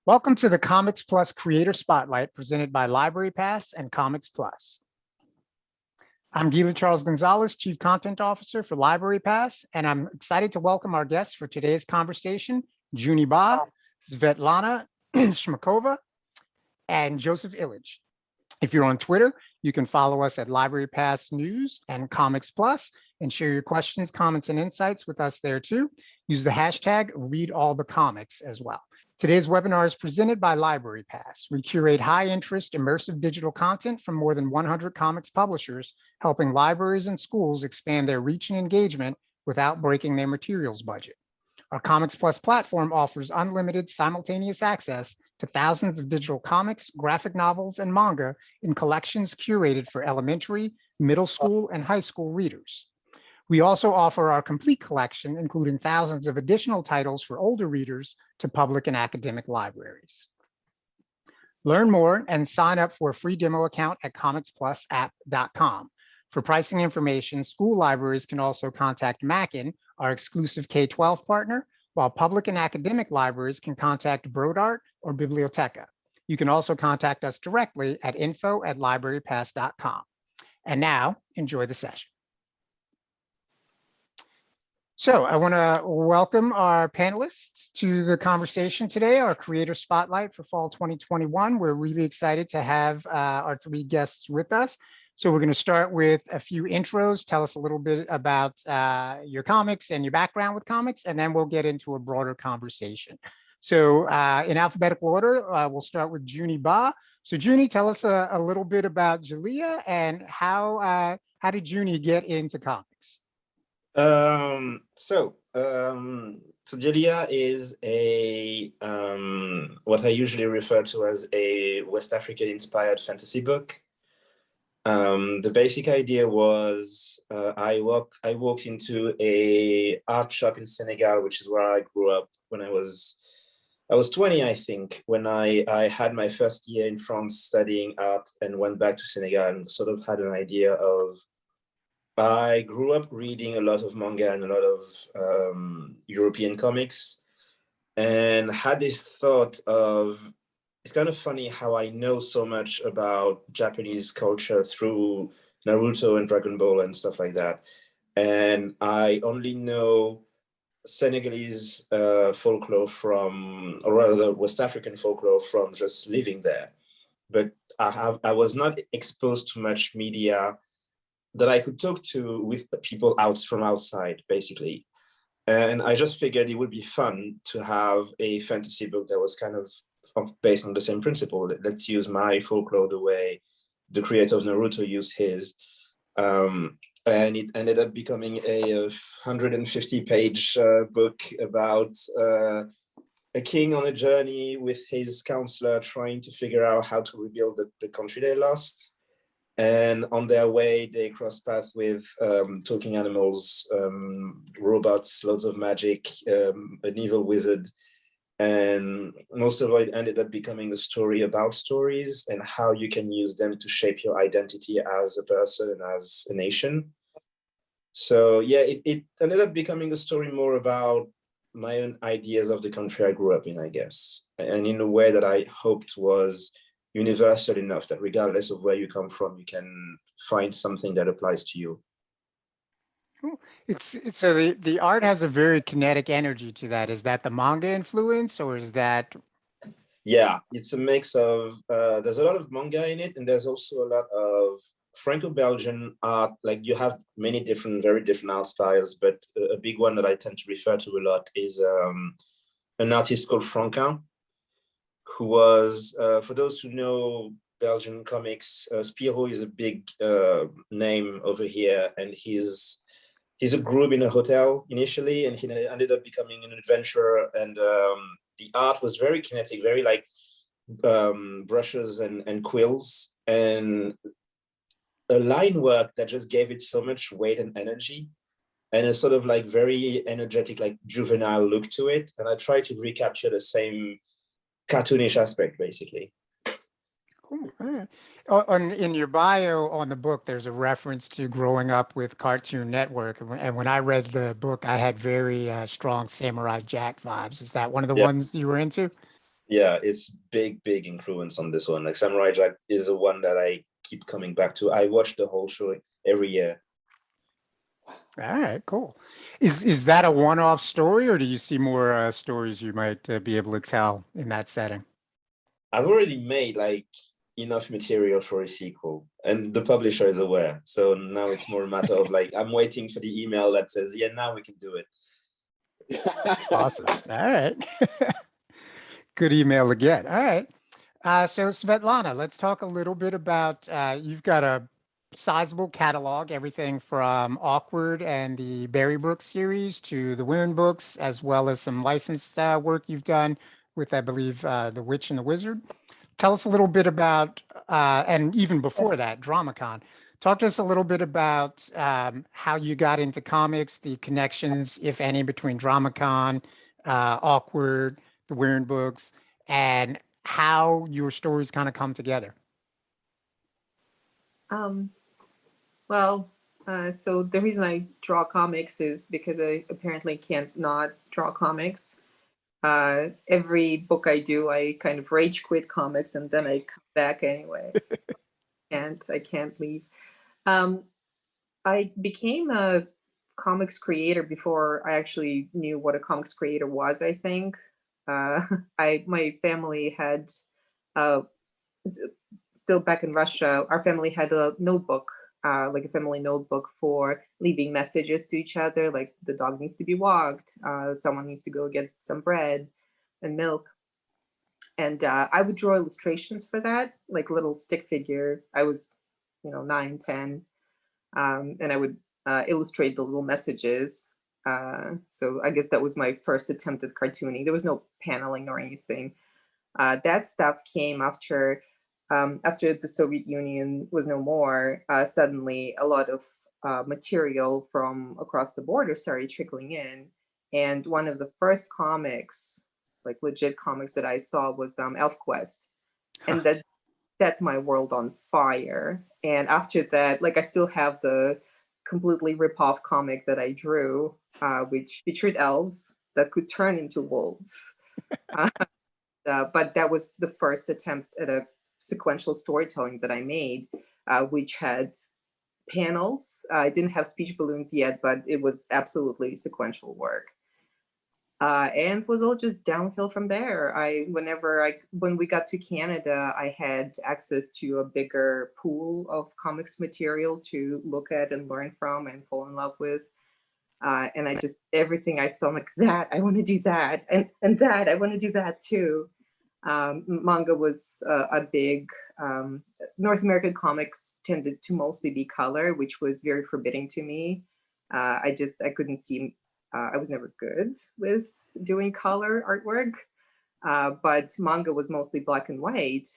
Welcome to the Comics Plus Creator Spotlight presented by LibraryPass and Comics Plus. I'm Guy LeCharles Gonzalez, Chief Content Officer for LibraryPass, and I'm excited to welcome our guests for today's conversation, Juni Ba, Svetlana Chmakova, and Joseph Illidge. If you're on Twitter, you can follow us at LibraryPass News and Comics Plus and share your questions, comments, and insights with us there too. Use the hashtag #ReadAllTheComics as well. Today's webinar is presented by LibraryPass. We curate high-interest, immersive digital content from more than 100 comics publishers, helping libraries and schools expand their reach and engagement without breaking their materials budget. Our Comics Plus platform offers unlimited simultaneous access to thousands of digital comics, graphic novels, and manga in collections curated for elementary, middle school, and high school readers. We also offer our complete collection, including thousands of additional titles for older readers, to public and academic libraries. Learn more and sign up for a free demo account at comicsplusapp.com. For pricing information, school libraries can also contact Mackin, our exclusive K-12 partner, while public and academic libraries can contact Brodart or Biblioteca. You can also contact us directly at info@librarypass.com. And now, enjoy the session. So I want to welcome our panelists to the conversation today, our Creator Spotlight for Fall 2021. We're really excited to have our three guests with us. So we're going to start with a few intros. Tell us a little bit about your comics and your background with comics, and then we'll get into a broader conversation. So in alphabetical order, we'll start with Juni Ba. So Juni, tell us a little bit about Djeliya and how did Juni get into comics? So Djeliya is a what I usually refer to as a West African inspired fantasy book. The basic idea was I walked into a art shop in Senegal, which is where I grew up when I was 20, I think, when I had my first year in France studying art and went back to Senegal and sort of had an idea of, I grew up reading a lot of manga and a lot of European comics, and had this thought of, it's kind of funny how I know so much about Japanese culture through Naruto and Dragon Ball and stuff like that. And I only know Senegalese folklore from, or rather West African folklore from just living there. But I was not exposed to much media that I could talk to with people from outside, basically. And I just figured it would be fun to have a fantasy book that was kind of based on the same principle. Let's use my folklore the way the creator of Naruto used his. And it ended up becoming a 150-page book about a king on a journey with his counselor trying to figure out how to rebuild the country they lost. And on their way, they cross paths with talking animals, robots, loads of magic, an evil wizard. And most of it ended up becoming a story about stories and how you can use them to shape your identity as a person and as a nation. So yeah, it ended up becoming a story more about my own ideas of the country I grew up in, I guess. And in a way that I hoped was universal enough that regardless of where you come from, you can find something that applies to you. Cool. So the art has a very kinetic energy to that. Is that the manga influence, or is that? Yeah, it's a mix of, there's a lot of manga in it, and there's also a lot of Franco-Belgian art. Like, you have many different, very different art styles, but a big one that I tend to refer to a lot is an artist called Franquin, who was, for those who know Belgian comics, Spirou is a big name over here, and he's a groom in a hotel initially, and he ended up becoming an adventurer, and the art was very kinetic, very like brushes and quills, and a line work that just gave it so much weight and energy, and a sort of like very energetic, like juvenile look to it. And I try to recapture the same cartoonish aspect, basically. Cool. In your bio on the book, there's a reference to growing up with Cartoon Network. And when I read the book, I had very strong Samurai Jack vibes. Is that one of the ones you were into? Yeah, it's big influence on this one. Like Samurai Jack is the one that I keep coming back to. I watch the whole show every year. All right, cool. Is that a one-off story, or do you see more stories you might be able to tell in that setting? I've already made like enough material for a sequel, and the publisher is aware. So now it's more a matter of like I'm waiting for the email that says, "Yeah, now we can do it." Awesome. All right. Good email to get. All right. So Svetlana, let's talk a little bit about, you've got a sizable catalog, everything from Awkward and the Barry Brooks series to the Weirn Books, as well as some licensed work you've done with, I believe, The Witch and the Wizard. Tell us a little bit about, and even before that, Dramacon. Talk to us a little bit about how you got into comics, the connections, if any, between Dramacon, Awkward, the Weirn Books, and how your stories kind of come together. Um, well, so the reason I draw comics is because I apparently can't not draw comics. Every book I do, I kind of rage quit comics and then I come back anyway. I can't leave. Um, I became a comics creator before I actually knew what a comics creator was, I think. My family had, uh, still back in Russia, our family had a notebook, like a family notebook for leaving messages to each other, like the dog needs to be walked, someone needs to go get some bread and milk. And I would draw illustrations for that, like little stick figure. I was, 9, 10, and I would illustrate the little messages. So I guess that was my first attempt at cartooning. There was no paneling or anything. That stuff came after the Soviet Union was no more. Suddenly, a lot of material from across the border started trickling in, and one of the first comics, like legit comics that I saw, was ElfQuest, and that set my world on fire. And after that, like I still have the completely rip-off comic that I drew, which featured elves that could turn into wolves. But that was the first attempt at a sequential storytelling that I made, which had panels. I didn't have speech balloons yet, but it was absolutely sequential work. And it was all just downhill from there. When we got to Canada, I had access to a bigger pool of comics material to look at and learn from and fall in love with. And I just, everything I saw, I'm like, that, I want to do that. And that, I want to do that too. Manga was a big, North American comics tended to mostly be color, which was very forbidding to me. I couldn't see, I was never good with doing color artwork, but manga was mostly black and white,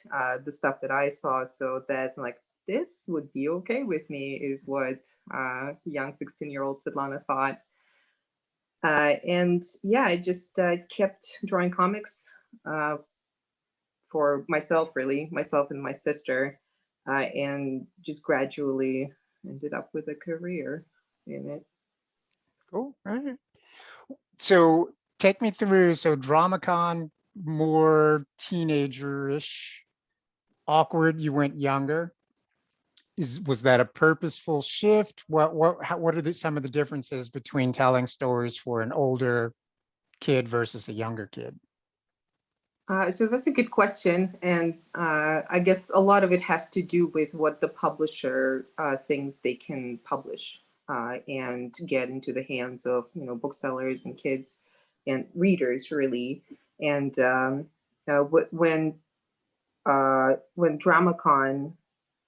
the stuff that I saw. So that like, this would be okay with me is what young 16-year-old Svetlana thought. And yeah, I just kept drawing comics for myself, really, myself and my sister, and just gradually ended up with a career in it. Cool. All right. So take me through, so Dramacon, more teenager-ish. Awkward, you went younger. Was that a purposeful shift? What are some of the differences between telling stories for an older kid versus a younger kid? So that's a good question, and I guess a lot of it has to do with what the publisher thinks they can publish and get into the hands of booksellers and kids and readers, really. And when Dramacon,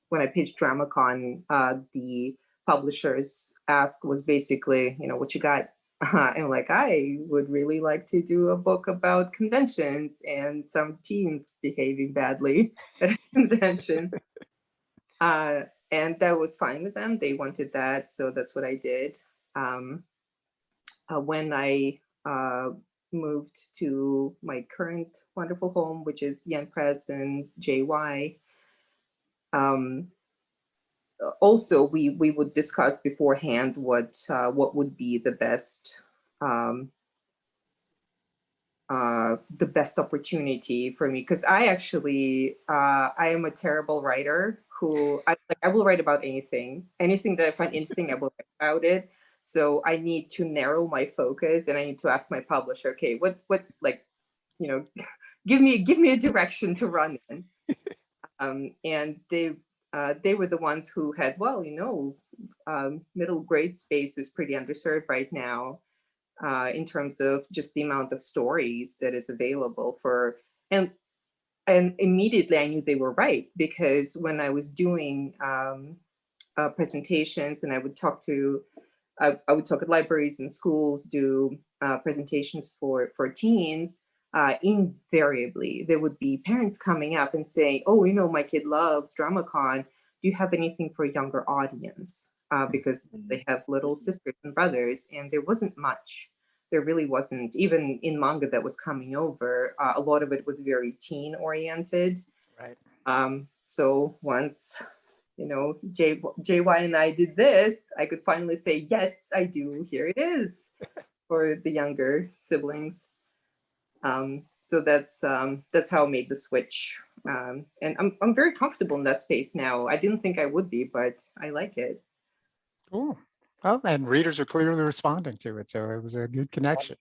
when I pitched Dramacon, the publisher's ask was basically, what you got? And like, I would really like to do a book about conventions and some teens behaving badly at a convention. And that was fine with them. They wanted that, so that's what I did. When I moved to my current wonderful home, which is Yen Press and JY, also we would discuss beforehand what would be the best the best opportunity for me, because I actually I am a terrible writer who I will write about anything that I find interesting. I will write about it. So I need to narrow my focus, and I need to ask my publisher, okay, what like, you know, give me a direction to run in. And they were the ones who had, well, middle grade space is pretty underserved right now, in terms of just the amount of stories that is available for, and immediately I knew they were right, because when I was doing presentations, and I would talk at libraries and schools, do presentations for teens. Invariably, there would be parents coming up and saying, "Oh, my kid loves Dramacon. Do you have anything for a younger audience?" Because they have little sisters and brothers, and there wasn't much. There really wasn't. Even in manga that was coming over, a lot of it was very teen oriented. Right. So once, JY and I did this, I could finally say, yes, I do. Here it is for the younger siblings. So that's how I made the switch. And I'm very comfortable in that space now. I didn't think I would be, but I like it. Cool. Well, and readers are clearly responding to it, so it was a good connection.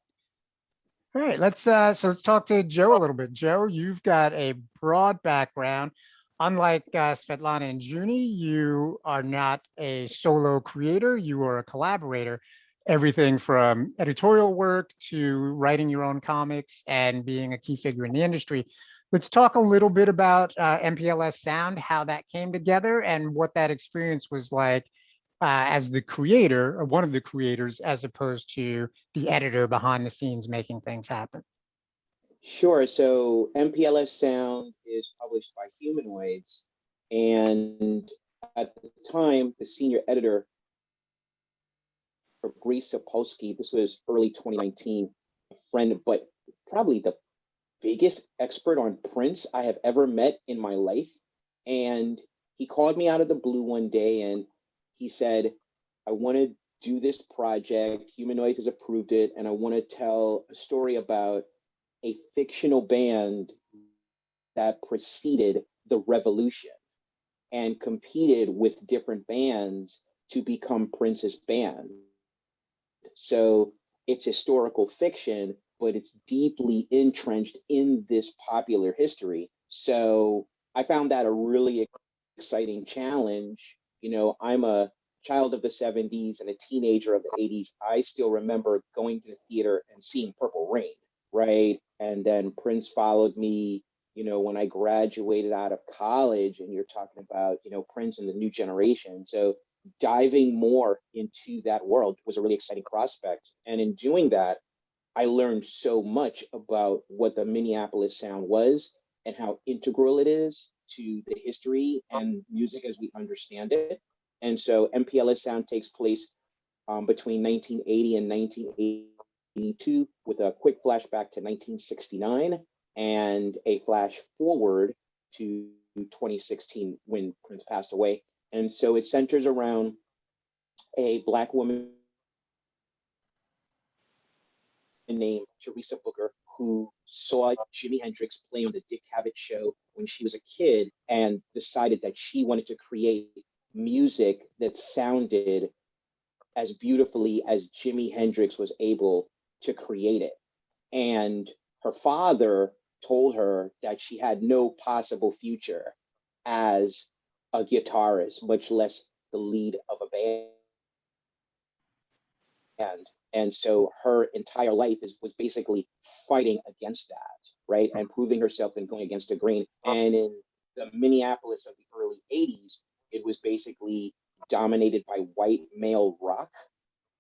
All right, let's talk to Joe a little bit. Joe, you've got a broad background. Unlike Svetlana and Juni, you are not a solo creator, you are a collaborator. Everything from editorial work to writing your own comics and being a key figure in the industry. Let's talk a little bit about MPLS Sound, how that came together and what that experience was like as the creator, or one of the creators, as opposed to the editor behind the scenes making things happen. Sure. So MPLS Sound is published by Humanoids. And at the time, the senior editor, Fabrice Sapolsky, this was early 2019, a friend, but probably the biggest expert on Prince I have ever met in my life. And he called me out of the blue one day and he said, I want to do this project. Humanoids has approved it. And I want to tell a story about a fictional band that preceded the revolution and competed with different bands to become Prince's band. So it's historical fiction, but it's deeply entrenched in this popular history. So I found that a really exciting challenge. I'm a child of the 70s and a teenager of the 80s. I still remember going to the theater and seeing Purple Rain, right? And then Prince followed me, when I graduated out of college, and you're talking about, Prince and the new generation. So diving more into that world was a really exciting prospect. And in doing that, I learned so much about what the Minneapolis Sound was and how integral it is to the history and music as we understand it. And so MPLS Sound takes place between 1980 and 1982, with a quick flashback to 1969 and a flash forward to 2016 when Prince passed away. And so it centers around a Black woman named Teresa Booker, who saw Jimi Hendrix play on the Dick Cavett show when she was a kid and decided that she wanted to create music that sounded as beautifully as Jimi Hendrix was able to create it. And her father told her that she had no possible future as a guitarist, much less the lead of a band. And so her entire life was basically fighting against that, right? And proving herself and going against the grain. And in the Minneapolis of the early 80s, it was basically dominated by white male rock,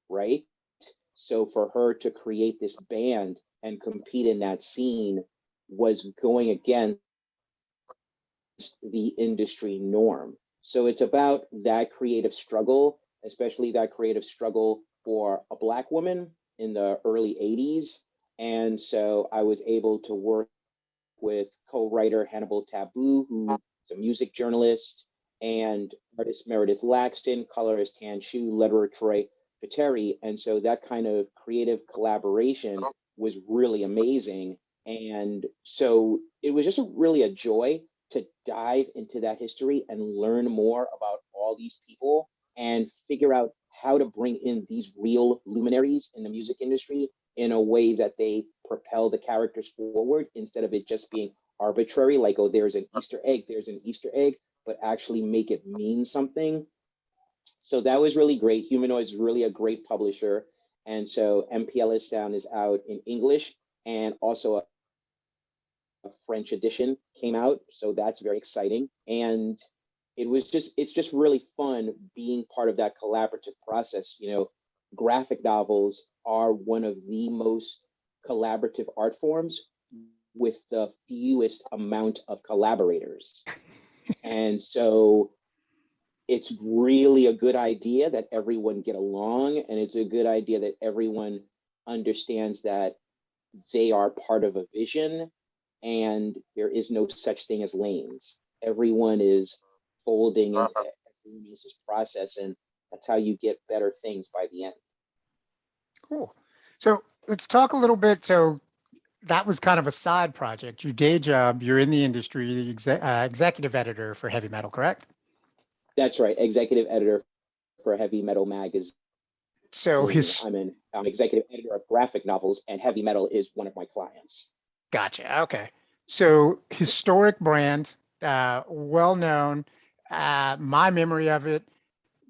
right? So for her to create this band and compete in that scene was going against the industry norm. So it's about that creative struggle, especially that creative struggle for a Black woman in the early 80s. And so I was able to work with co-writer Hannibal Taboo, who's a music journalist, and artist Meredith Laxton, colorist Han Chu, letterer Troy Pateri. And so that kind of creative collaboration was really amazing. And so it was just really a joy to dive into that history and learn more about all these people and figure out how to bring in these real luminaries in the music industry in a way that they propel the characters forward instead of it just being arbitrary, like, oh, there's an Easter egg, but actually make it mean something. So that was really great. Humanoid is really a great publisher. And so MPLS Sound is out in English, and also a French edition came out. So that's very exciting. And it's just really fun being part of that collaborative process. You know, graphic novels are one of the most collaborative art forms with the fewest amount of collaborators. And so it's really a good idea that everyone get along, and it's a good idea that everyone understands that they are part of a vision, and there is no such thing as lanes. Everyone is folding into everyone else's process, and that's how you get better things by the end. Cool. So let's talk a little bit. So that was kind of a side project. Your day job, you're in the industry, the executive editor for Heavy Metal, correct? That's right, executive editor for Heavy Metal magazine. So I'm executive editor of graphic novels, and Heavy Metal is one of my clients. Gotcha. Okay. So historic brand, well known. My memory of it,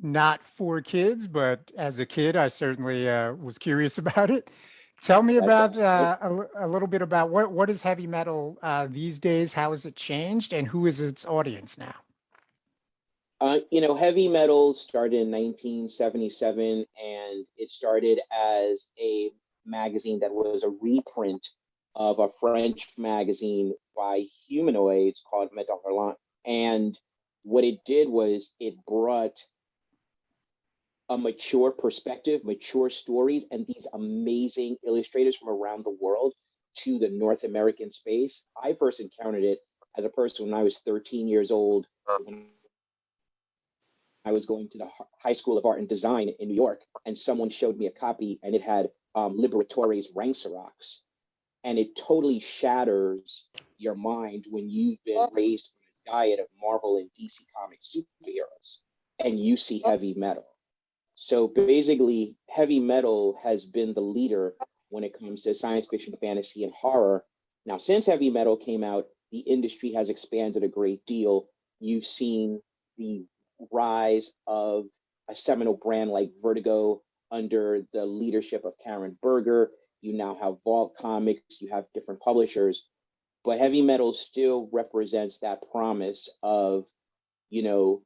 not for kids, but as a kid, I certainly was curious about it. Tell me about a little bit about what is heavy metal these days? How has it changed, and who is its audience now? You know, Heavy Metal started in 1977, and it started as a magazine that was a reprint of a French magazine by Humanoids called Metal Hurlant. And what it did was it brought a mature perspective, mature stories, and these amazing illustrators from around the world to the North American space. I first encountered it as a person when I was 13 years old, when I was going to the High School of Art and Design in New York, and someone showed me a copy, and it had Liberatore's Ranxerox. And it totally shatters your mind when you've been raised on a diet of Marvel and DC Comics superheroes, and you see heavy metal. So basically, heavy metal has been the leader when it comes to science fiction, fantasy, and horror. Now, since heavy metal came out, the industry has expanded a great deal. You've seen the rise of a seminal brand like Vertigo under the leadership of Karen Berger. You now have Vault Comics, you have different publishers, but heavy metal still represents that promise of, you know,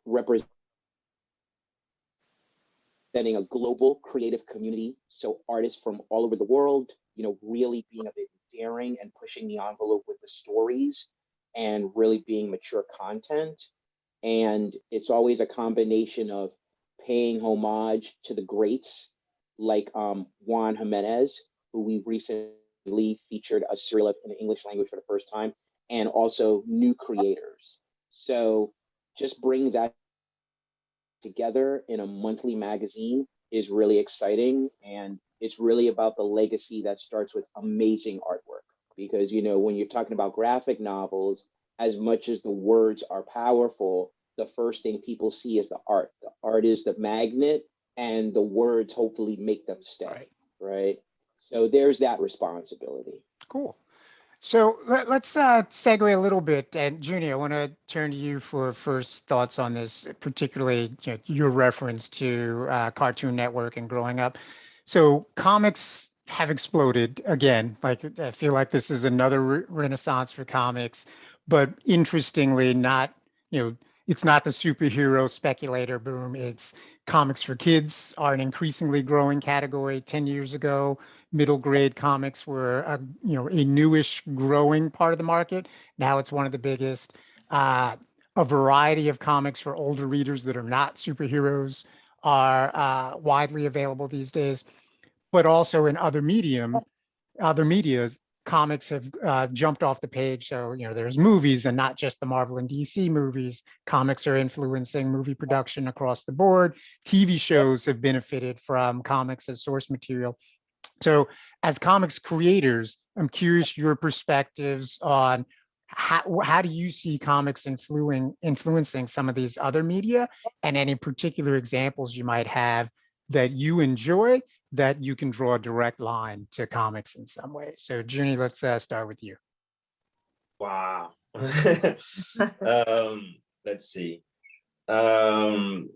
representing a global creative community. So artists from all over the world, you know, really being a bit daring and pushing the envelope with the stories and really being mature content. And it's always a combination of paying homage to the greats like Juan Jimenez, who we recently featured a serial in the English language for the first time, and also new creators. So just bring that together in a monthly magazine is really exciting, and it's really about the legacy that starts with amazing artwork. Because, you know, when you're talking about graphic novels, as much as the words are powerful, the first thing people see is the art. The art is the magnet, and the words hopefully make them stay, right? So there's that responsibility. Cool. So let's segue a little bit. And Juni, I want to turn to you for first thoughts on this, particularly your reference to Cartoon Network and growing up. So comics have exploded again. Like, I feel like this is another renaissance for comics, but interestingly, not, it's not the superhero speculator boom. It's comics for kids are an increasingly growing category. 10 years ago, middle grade comics were a newish growing part of the market. Now it's one of the biggest. A variety of comics for older readers that are not superheroes are widely available these days, but also in other medias, comics have jumped off the page. So, there's movies, and not just the Marvel and DC movies. Comics are influencing movie production across the board. TV shows have benefited from comics as source material. So as comics creators, I'm curious your perspectives on how do you see comics influencing some of these other media, and any particular examples you might have that you enjoy that you can draw a direct line to comics in some way. So Juni, let's start with you. Wow. Let's see. I've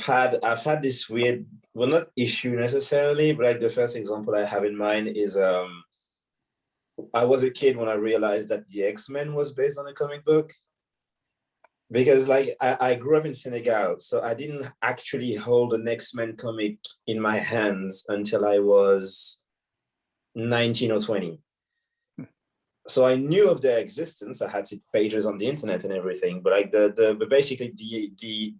had this weird, well, not issue necessarily, but like the first example I have in mind is I was a kid when I realized that the X-Men was based on a comic book. Because like I grew up in Senegal, so I didn't actually hold an X-Men comic in my hands until I was 19 or 20. So I knew of their existence. I had pages on the internet and everything, but like but basically the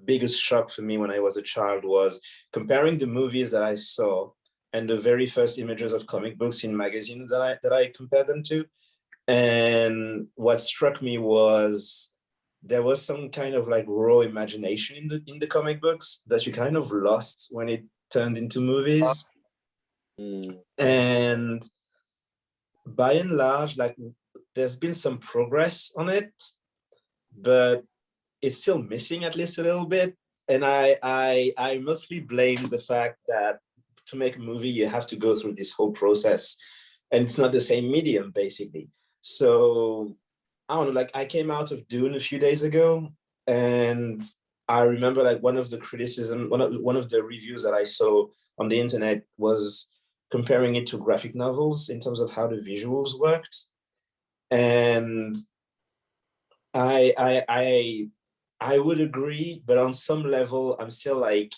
biggest shock for me when I was a child was comparing the movies that I saw and the very first images of comic books in magazines that I compared them to. And what struck me was there was some kind of like raw imagination in the comic books that you kind of lost when it turned into movies. And by and large, like there's been some progress on it, but it's still missing at least a little bit. And I mostly blame the fact that to make a movie, you have to go through this whole process, and it's not the same medium basically. So I don't know, like I came out of Dune a few days ago, and I remember like one of the reviews that I saw on the internet was comparing it to graphic novels in terms of how the visuals worked. And I would agree, but on some level, I'm still like,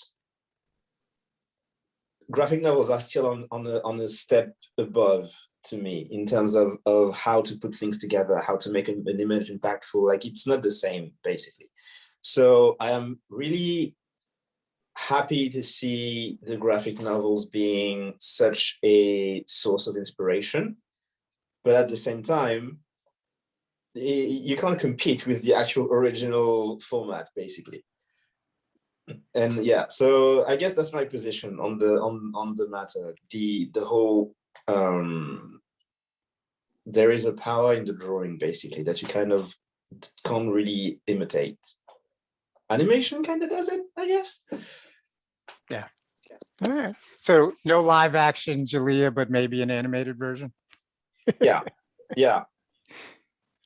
graphic novels are still on a step above to me in terms of how to put things together, how to make an image impactful. Like it's not the same basically. So I am really happy to see the graphic novels being such a source of inspiration, but at the same time, you can't compete with the actual original format basically. And yeah, so I guess that's my position on the matter. The whole there is a power in the drawing basically that you kind of can't really imitate. Animation kind of does it, I guess. Yeah. All right. So no live action Djeliya, but maybe an animated version. Yeah. Yeah.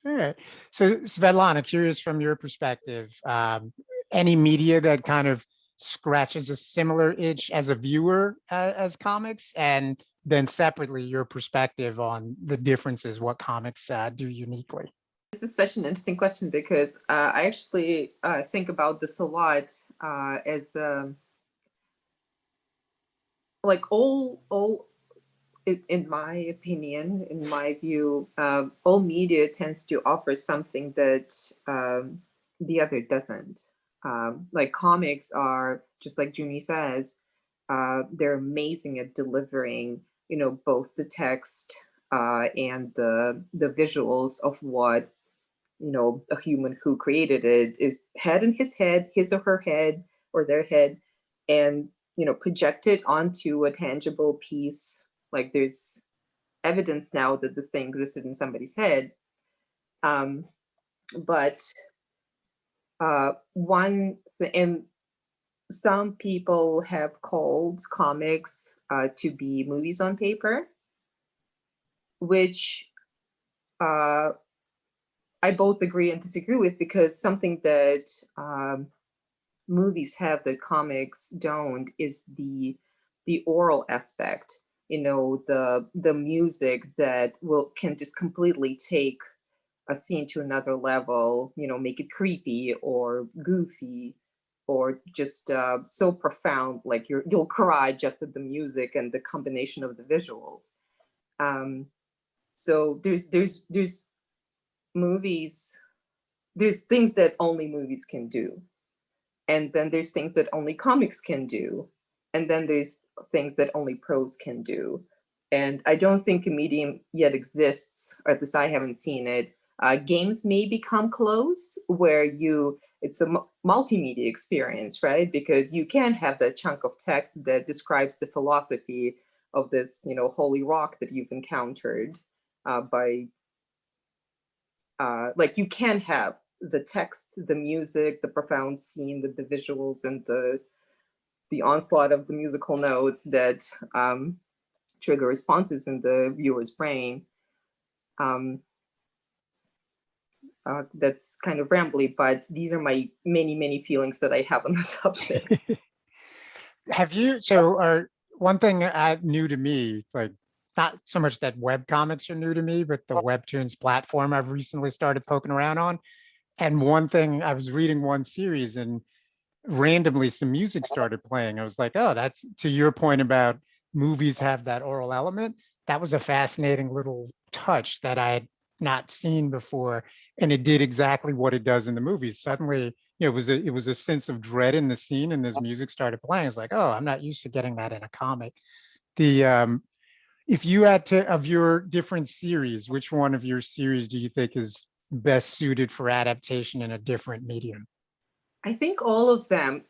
All right. So Svetlana, curious from your perspective, any media that kind of scratches a similar itch as a viewer as comics, and then separately your perspective on the differences, what comics do uniquely? This is such an interesting question because I actually think about this a lot as like all in my opinion, in my view, all media tends to offer something that the other doesn't. Like comics are, just like Juni says, they're amazing at delivering, you know, both the text and the visuals of what, you know, a human who created it is had in his head, his or her head or their head, and, you know, project it onto a tangible piece. Like there's evidence now that this thing existed in somebody's head. But one thing, and some people have called comics to be movies on paper, which I both agree and disagree with, because something that movies have that comics don't is the oral aspect. You know, the music that can just completely take a scene to another level. You know, make it creepy or goofy, or just so profound, like you'll cry just at the music and the combination of the visuals. So there's movies, there's things that only movies can do, and then there's things that only comics can do, and then there's things that only prose can do. And I don't think a medium yet exists, or at least I haven't seen it. Games may become close, where you it's a multimedia experience, right? Because you can have that chunk of text that describes the philosophy of this, holy rock that you've encountered like you can have the text, the music, the profound scene with the visuals and the onslaught of the musical notes that trigger responses in the viewer's brain. That's kind of rambly, but these are my many feelings that I have on the subject. Have you, one thing new to me, like not so much that web comics are new to me, but the Webtoons platform I've recently started poking around on. And one thing, I was reading one series and randomly some music started playing. I was like, oh, that's to your point about movies have that oral element. That was a fascinating little touch that I had not seen before. And it did exactly what it does in the movies. Suddenly, it was a sense of dread in the scene and this music started playing. It's like, oh, I'm not used to getting that in a comic. If you had to, of your different series, which one of your series do you think is best suited for adaptation in a different medium? I think all of them.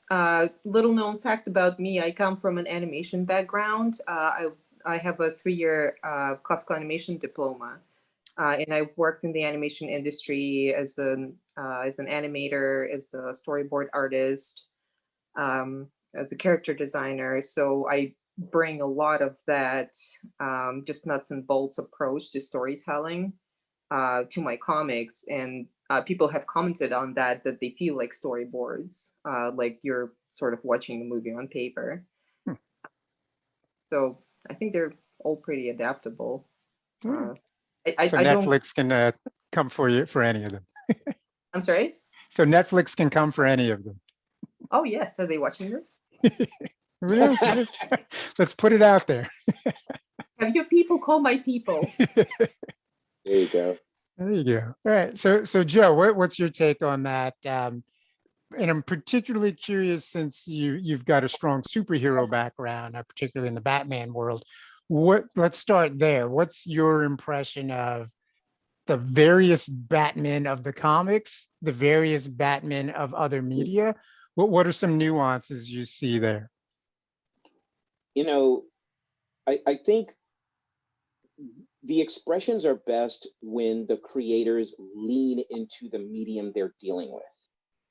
Little known fact about me, I come from an animation background. I have a 3-year classical animation diploma. And I worked in the animation industry as an animator, as a storyboard artist, as a character designer. So I bring a lot of that just nuts and bolts approach to storytelling to my comics. And people have commented on that they feel like storyboards, like you're sort of watching a movie on paper. So I think they're all pretty adaptable. I Netflix can come for you for any of them. I'm sorry? So Netflix can come for any of them. Oh, yes. Are they watching this? Let's put it out there. Have your people call my people. There you go. There you go. All right. So Joe, what's your take on that? And I'm particularly curious since you've got a strong superhero background, particularly in the Batman world. Let's start there. What's your impression of the various Batmen of the comics, the various Batmen of other media? What are some nuances you see there? I think the expressions are best when the creators lean into the medium they're dealing with,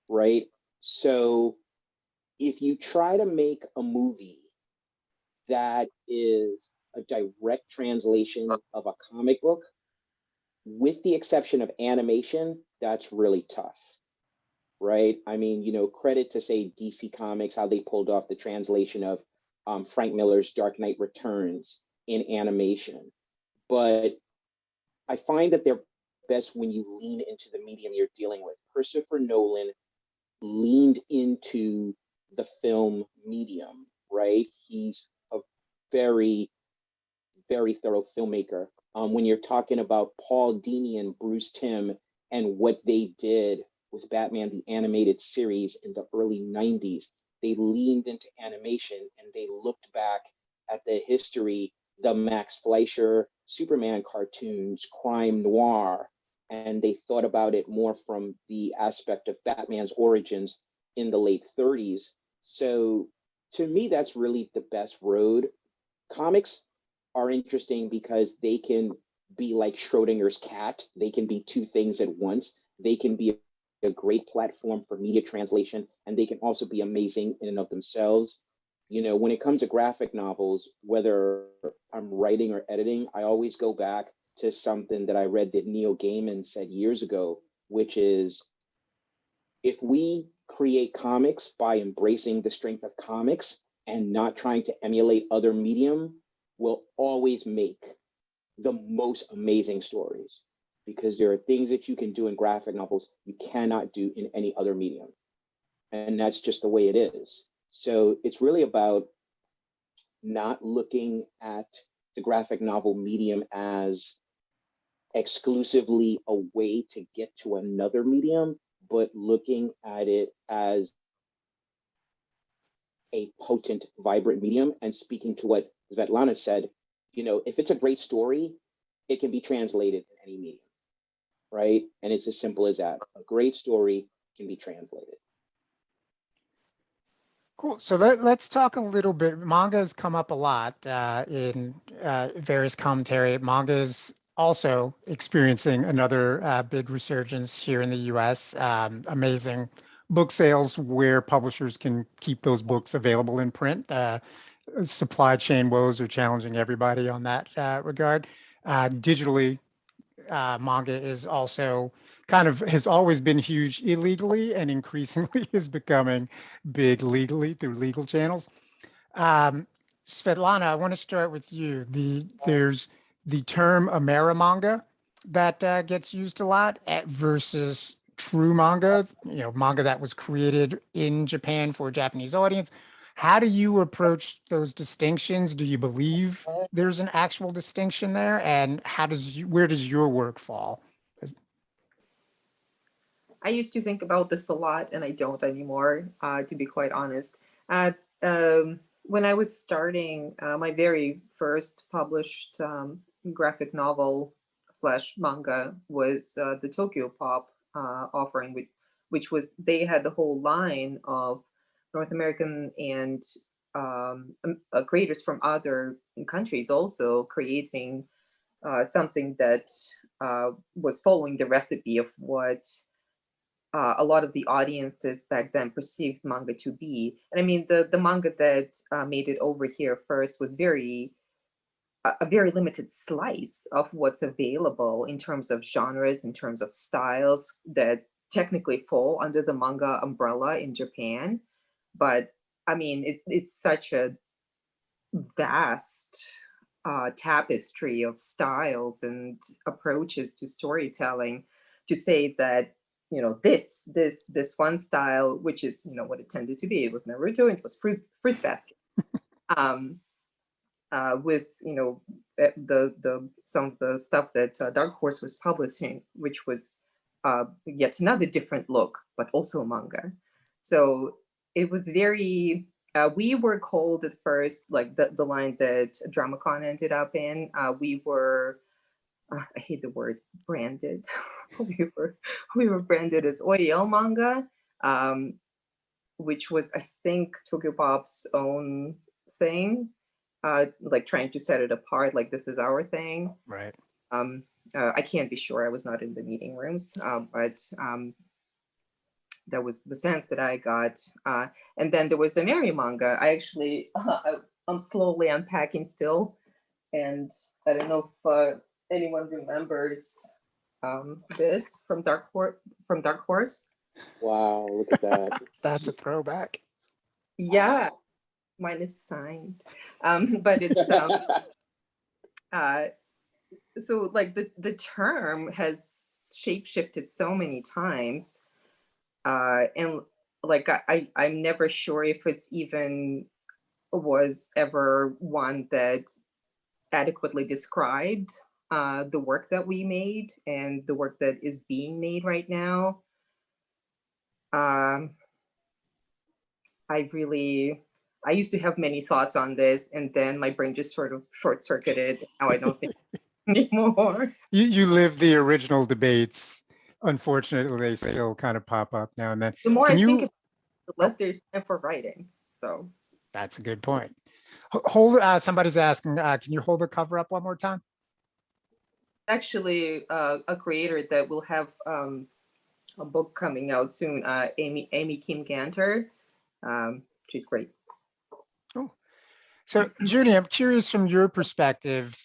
right? So if you try to make a movie that is a direct translation of a comic book, with the exception of animation, that's really tough, right? I mean, credit to say DC Comics, how they pulled off the translation of Frank Miller's Dark Knight Returns in animation. But I find that they're best when you lean into the medium you're dealing with. Christopher Nolan leaned into the film medium, right? He's a very, very thorough filmmaker. When you're talking about Paul Dini and Bruce Timm and what they did with Batman, the animated series in the early 90s, they leaned into animation and they looked back at the history, the Max Fleischer Superman cartoons, crime noir, and they thought about it more from the aspect of Batman's origins in the late 30s. So to me, that's really the best road. Comics are interesting because they can be like Schrodinger's cat. They can be two things at once. They can be a great platform for media translation, and they can also be amazing in and of themselves. When it comes to graphic novels, whether I'm writing or editing, I always go back to something that I read that Neil Gaiman said years ago, which is, if we create comics by embracing the strength of comics and not trying to emulate other medium, we'll always make the most amazing stories, because there are things that you can do in graphic novels you cannot do in any other medium. And that's just the way it is. So it's really about not looking at the graphic novel medium as exclusively a way to get to another medium, but looking at it as a potent, vibrant medium. And speaking to what Svetlana said, if it's a great story, it can be translated in any medium, right? And it's as simple as that. A great story can be translated. Cool. So let's talk a little bit. Manga has come up a lot in various commentary. Manga is also experiencing another big resurgence here in the US. Amazing book sales where publishers can keep those books available in print. Supply chain woes are challenging everybody on that regard. Digitally, manga is also has always been huge illegally and increasingly is becoming big legally through legal channels. Svetlana, I want to start with you. There's the term Amerimanga that gets used a lot versus true manga, manga that was created in Japan for a Japanese audience. How do you approach those distinctions? Do you believe there's an actual distinction there? And where does your work fall? I used to think about this a lot, and I don't anymore, to be quite honest. When I was starting, my very first published graphic novel / manga was the Tokyo Pop offering, which was, they had the whole line of North American and creators from other countries also creating something that was following the recipe of what a lot of the audiences back then perceived manga to be. And I mean, the manga that made it over here first was a very limited slice of what's available in terms of genres, in terms of styles that technically fall under the manga umbrella in Japan. But I mean, it's such a vast tapestry of styles and approaches to storytelling to say that, this one style, which is, what it tended to be, it was Naruto, it was Fruit Basket. With the some of the stuff that Dark Horse was publishing, which was yet another different look, but also manga. So it was very. We were called at first, like the line that Dramacon ended up in. We were, I hate the word branded. we were branded as OEL manga, which was, I think, Tokyo Pop's own thing. Like trying to set it apart, like this is our thing. Right. I can't be sure. I was not in the meeting rooms, but that was the sense that I got. And then there was a Mary manga. I actually, I'm slowly unpacking still, and I don't know if anyone remembers this from Dark Horse. Wow, look at that. That's a throwback. Yeah. Mine is signed, but it's so like the term has shape-shifted so many times, and like I'm never sure if it's even was ever one that adequately described the work that we made and the work that is being made right now. I used to have many thoughts on this, and then my brain just sort of short-circuited. Now I don't think anymore. You live the original debates. Unfortunately, they still kind of pop up now and then. The more I think, the less there's time for writing. So that's a good point. Hold. Somebody's asking. Can you hold the cover up one more time? Actually, a creator that will have a book coming out soon. Amy Kim Ganter. She's great. Oh. So, Juni, I'm curious from your perspective,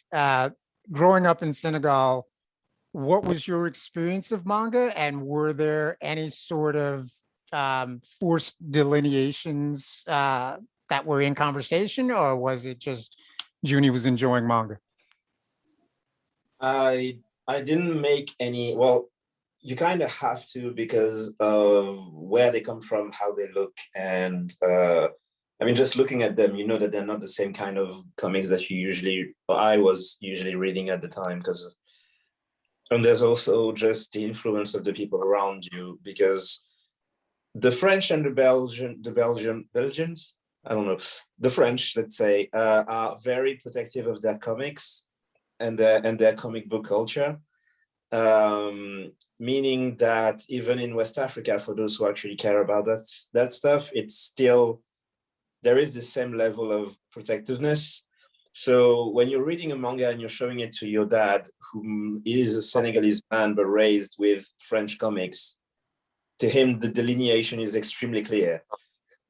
growing up in Senegal, what was your experience of manga, and were there any sort of forced delineations that were in conversation, or was it just Juni was enjoying manga? I didn't make any, well, you kind of have to because of where they come from, how they look, and I mean, just looking at them, you know that they're not the same kind of comics that I was usually reading at the time, and there's also just the influence of the people around you, because the French and the Belgians, I don't know, the French, let's say, are very protective of their comics and their comic book culture. Meaning that even in West Africa, for those who actually care about that stuff, it's still, there is the same level of protectiveness. So when you're reading a manga and you're showing it to your dad, who is a Senegalese man but raised with French comics, to him the delineation is extremely clear.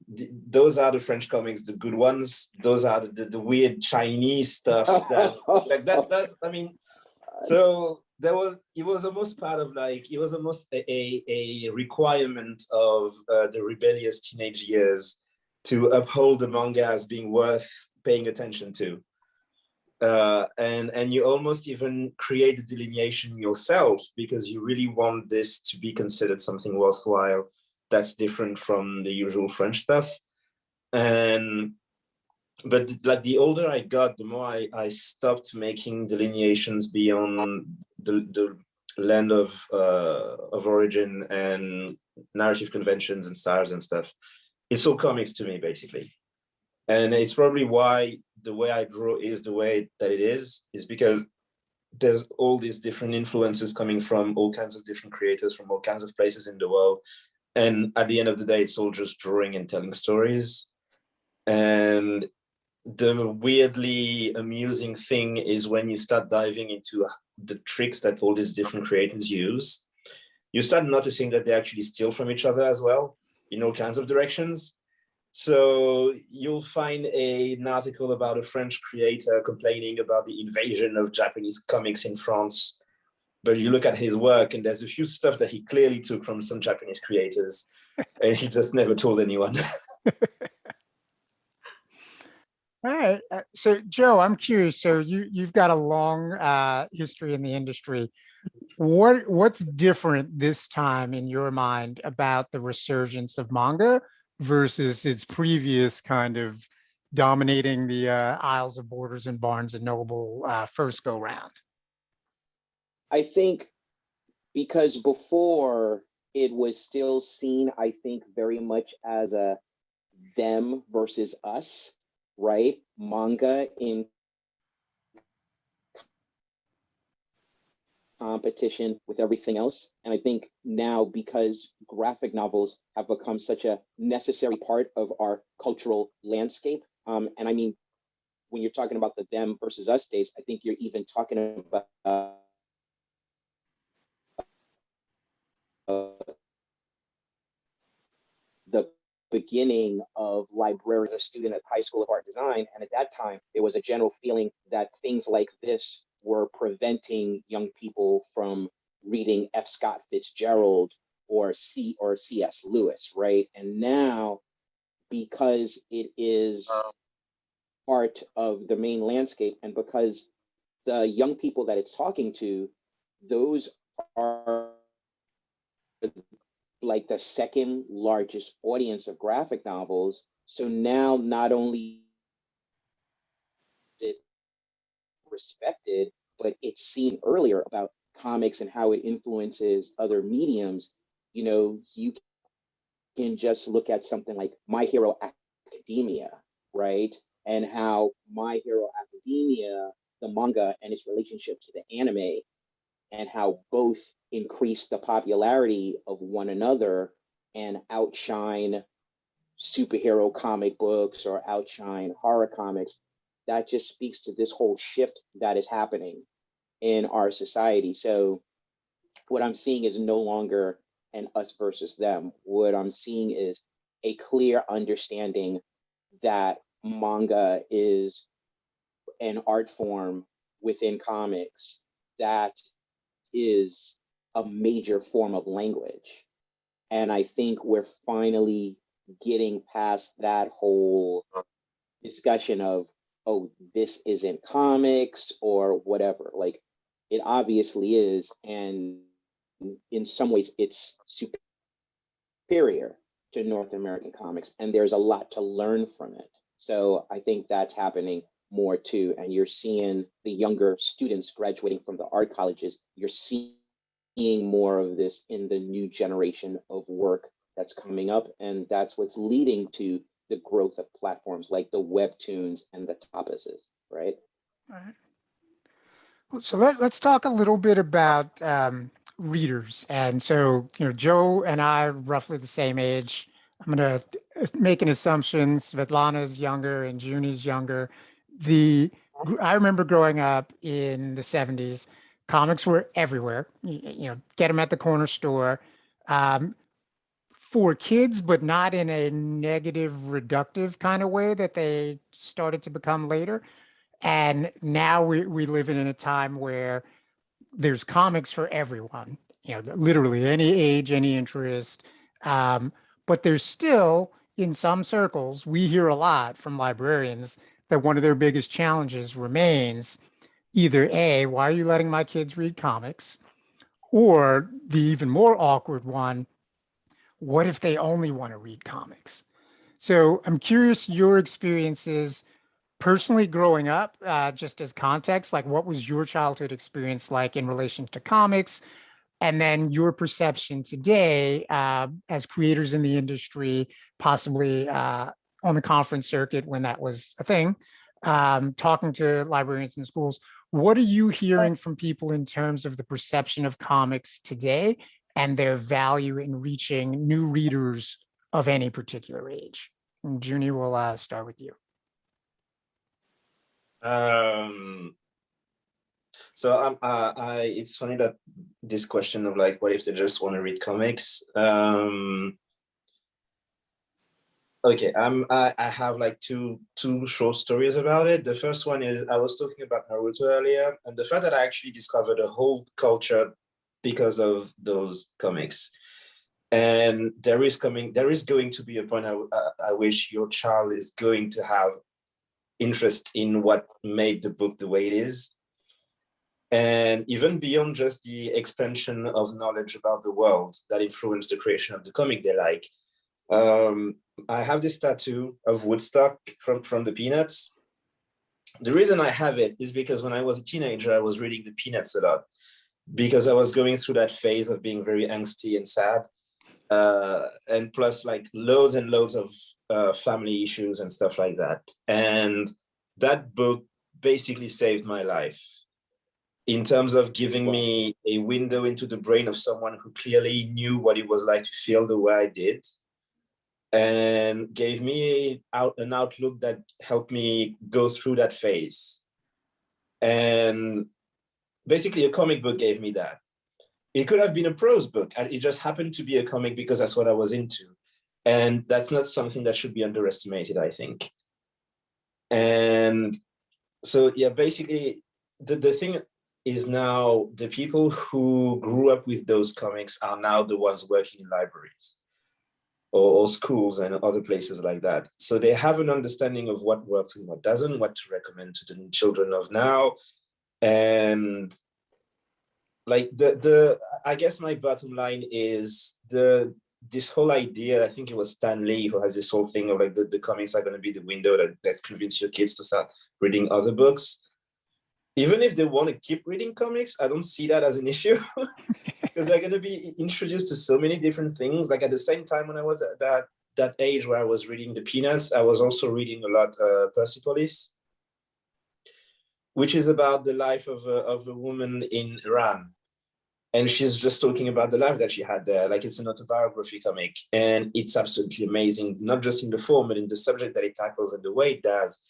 Those are the French comics, the good ones. Those are the weird Chinese stuff that like that's, I mean, so it was almost part of, like, it was almost a requirement of the rebellious teenage years to uphold the manga as being worth paying attention to. And you almost even create the delineation yourself because you really want this to be considered something worthwhile that's different from the usual French stuff. But like the older I got, the more I stopped making delineations beyond the land of origin and narrative conventions and styles and stuff. It's all comics to me, basically. And it's probably why the way I draw is the way that it is because there's all these different influences coming from all kinds of different creators from all kinds of places in the world. And at the end of the day, it's all just drawing and telling stories. And the weirdly amusing thing is when you start diving into the tricks that all these different creators use, you start noticing that they actually steal from each other as well in all kinds of directions. So you'll find an article about a French creator complaining about the invasion of Japanese comics in France. But you look at his work and there's a few stuff that he clearly took from some Japanese creators and he just never told anyone. All right. So Joe, I'm curious. So you've got a long history in the industry. What's different this time in your mind about the resurgence of manga versus its previous kind of dominating the aisles of Borders and Barnes and Noble first go round? I think because before it was still seen, I think, very much as a them versus us, right? Manga in competition with everything else. And I think now, because graphic novels have become such a necessary part of our cultural landscape, and I mean, when you're talking about the them versus us days, I think you're even talking about the beginning of librarians, a student at High School of Art Design. And at that time, there was a general feeling that things like this were preventing young people from reading F. Scott Fitzgerald or C.S. Lewis, right? And now, because it is part of the main landscape and because the young people that it's talking to, those are like the second largest audience of graphic novels. So now not only is it respected, but it's seen earlier about comics and how it influences other mediums. You know, you can just look at something like My Hero Academia, right? And how My Hero Academia, the manga and its relationship to the anime, and how both increase the popularity of one another and outshine superhero comic books or outshine horror comics. That just speaks to this whole shift that is happening in our society. So what I'm seeing is no longer an us versus them. What I'm seeing is a clear understanding that manga is an art form within comics that is a major form of language. And I think we're finally getting past that whole discussion of, oh, this isn't comics or whatever. Like, it obviously is. And in some ways, it's superior to North American comics. And there's a lot to learn from it. So I think that's happening more too. And you're seeing the younger students graduating from the art colleges, you're seeing more of this in the new generation of work that's coming up. And that's what's leading to the growth of platforms like the webtoons and the tapases, right? All right. So let's talk a little bit about readers. And so, Joe and I are roughly the same age. I'm going to make an assumption. Svetlana's younger and Juni's younger. I remember growing up in the 70s, comics were everywhere. Get them at the corner store. Um, for kids, but not in a negative, reductive kind of way that they started to become later. And now we live in a time where there's comics for everyone, literally any age, any interest. Um, but there's still, in some circles, we hear a lot from librarians that one of their biggest challenges remains either A, why are you letting my kids read comics? Or the even more awkward one, what if they only want to read comics? So I'm curious your experiences personally growing up, just as context, like what was your childhood experience like in relation to comics? And then your perception today as creators in the industry, possibly on the conference circuit when that was a thing, talking to librarians in schools. What are you hearing from people in terms of the perception of comics today and their value in reaching new readers of any particular age? And Juni, we'll start with you. So it's funny that this question of like, what if they just want to read comics? Okay, I have like two short stories about it. The first one is I was talking about Naruto earlier, and the fact that I actually discovered a whole culture because of those comics. And there is going to be a point I wish your child is going to have interest in what made the book the way it is. And even beyond just the expansion of knowledge about the world that influenced the creation of the comic they like. I have this tattoo of Woodstock from the Peanuts. The reason I have it is because when I was a teenager, I was reading the Peanuts a lot because I was going through that phase of being very angsty and sad. And plus like loads and loads of family issues and stuff like that. And that book basically saved my life in terms of giving me a window into the brain of someone who clearly knew what it was like to feel the way I did, and gave me an outlook that helped me go through that phase. And basically a comic book gave me that. It could have been a prose book. It just happened to be a comic because that's what I was into. And that's not something that should be underestimated, I think. And so, yeah, basically the thing is now the people who grew up with those comics are now the ones working in libraries or schools and other places like that. So they have an understanding of what works and what doesn't, what to recommend to the children of now. And like I guess my bottom line is this whole idea, I think it was Stan Lee who has this whole thing of like the comics are going to be the window that convince your kids to start reading other books. Even if they want to keep reading comics, I don't see that as an issue because they're going to be introduced to so many different things. Like at the same time, when I was at that age where I was reading the Peanuts, I was also reading a lot Persepolis, which is about the life of a woman in Iran. And she's just talking about the life that she had there. Like it's an autobiography comic. And it's absolutely amazing, not just in the form, but in the subject that it tackles and the way it does.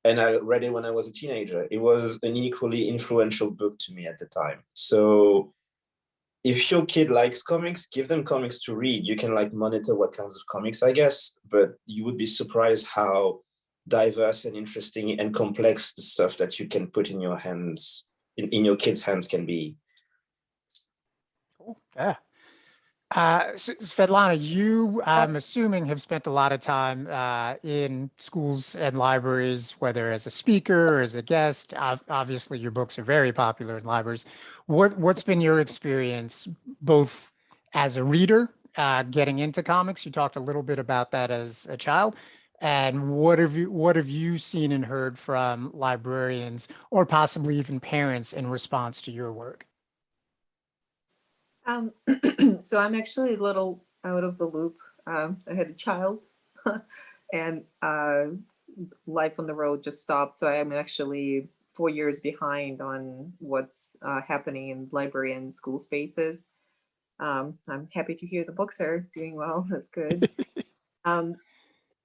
And I read it when I was a teenager. It was an equally influential book to me at the time. So if your kid likes comics, give them comics to read. You can like monitor what comes of comics, I guess, but you would be surprised how diverse and interesting and complex the stuff that you can put in your hands, in your kids' hands can be. Cool. Yeah. Svetlana, you, I'm assuming, have spent a lot of time in schools and libraries, whether as a speaker or as a guest. Obviously, your books are very popular in libraries. What's been your experience, both as a reader, getting into comics? You talked a little bit about that as a child. And what have you seen and heard from librarians or possibly even parents in response to your work? So I'm actually a little out of the loop. I had a child and life on the road just stopped. So I'm actually 4 years behind on what's happening in library and school spaces. I'm happy to hear the books are doing well. That's good.